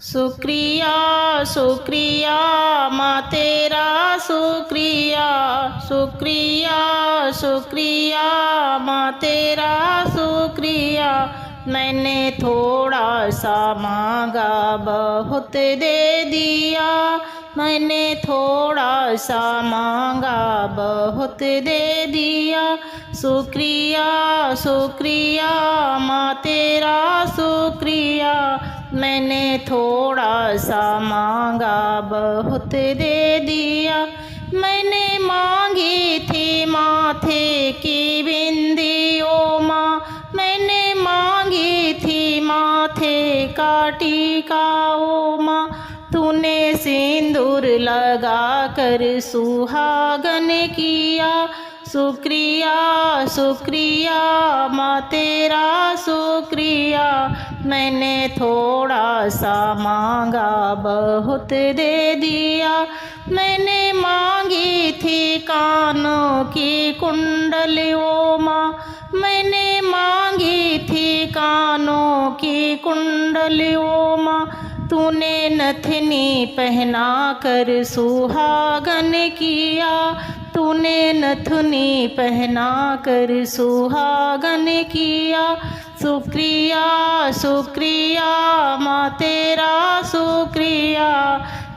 शुक्रिया शुक्रिया माँ तेरा शुक्रिया, शुक्रिया शुक्रिया माँ तेरा शुक्रिया। मैंने थोड़ा सा मांगा बहुत दे दिया, मैंने थोड़ा सा मांगा बहुत दे दिया। शुक्रिया शुक्रिया माँ तेरा शुक्रिया, मैंने थोड़ा सा मांगा बहुत दे दिया। मैंने मांगी थी माथे की बिंदी ओ माँ, मैंने मांगी थी माथे का टीका ओ माँ। तूने सिंदूर लगा कर सुहागन किया, शुक्रिया शुक्रिया माँ तेरा शुक्रिया। मैंने थोड़ा सा मांगा बहुत दे दिया। मैंने मांगी थी कानों की कुंडली ओ माँ, मैंने मांगी थी कानों की कुंडली ओ माँ। तूने नथनी पहना कर सुहागन किया, तूने नथनी पहना कर सुहागन किया। शुक्रिया शुक्रिया माँ तेरा शुक्रिया,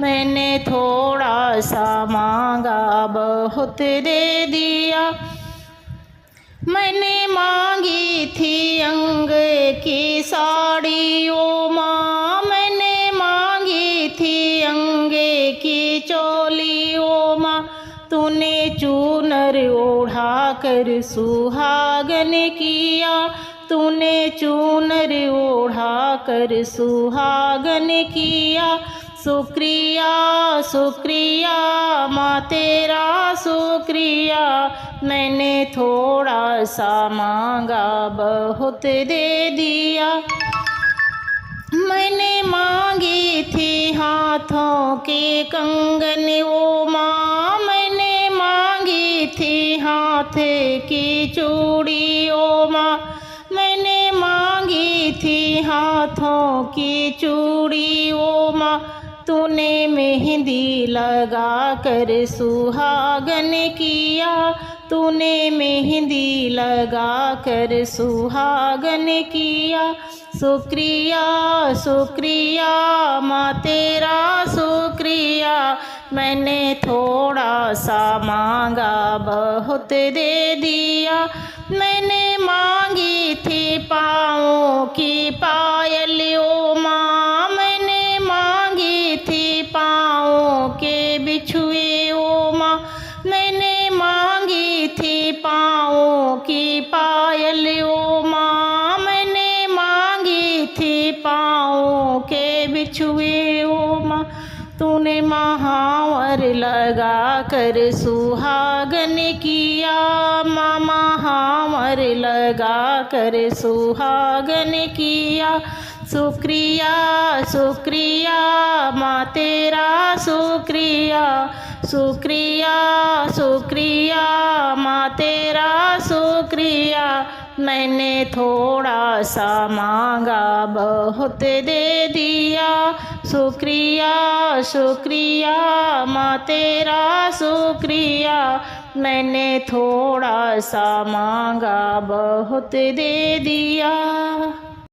मैंने थोड़ा सा मांगा बहुत दे दिया। मैंने मांगी थी अंग की साड़ी ओ माँ, मैंने मांगी थी अंगे की चोली ओ माँ। तूने चूनर ओढ़ा कर सुहागन किया, तूने चूनर ओढ़ा कर सुहागन किया। शुक्रिया शुक्रिया माँ तेरा शुक्रिया, मैंने थोड़ा सा मांगा बहुत दे दिया। मैंने मांगी थी हाथों के कंगन ओ माँ, मैंने मांगी थी हाथ की चूड़ी ओ माँ, मैंने मांगी थी हाथों की चूड़ी ओ माँ। तूने मेहंदी लगा कर सुहागन किया, तूने मेहंदी लगा कर सुहागन किया। शुक्रिया शुक्रिया माँ तेरा शुक्रिया, मैंने थोड़ा सा मांगा बहुत दे दिया। मैंने मांगी थी पाँवों की पायल ओ माँ, मैंने मांगी थी पाँवों के बिछुए ओ माँ, मैंने मांगी थी पाँवों की पायल ओ माँ, मैंने मांगी थी पाँवों के बिछुए ओ माँ। तूने महावर लगा कर सुहागन किया, माँ महावर लगा कर सुहागन किया। शुक्रिया शुक्रिया माँ तेरा शुक्रिया, शुक्रिया शुक्रिया माँ तेरा शुक्रिया। मैंने थोड़ा सा मांगा बहुत दे दिया। शुक्रिया शुक्रिया माँ तेरा शुक्रिया, मैंने थोड़ा सा मांगा बहुत दे दिया।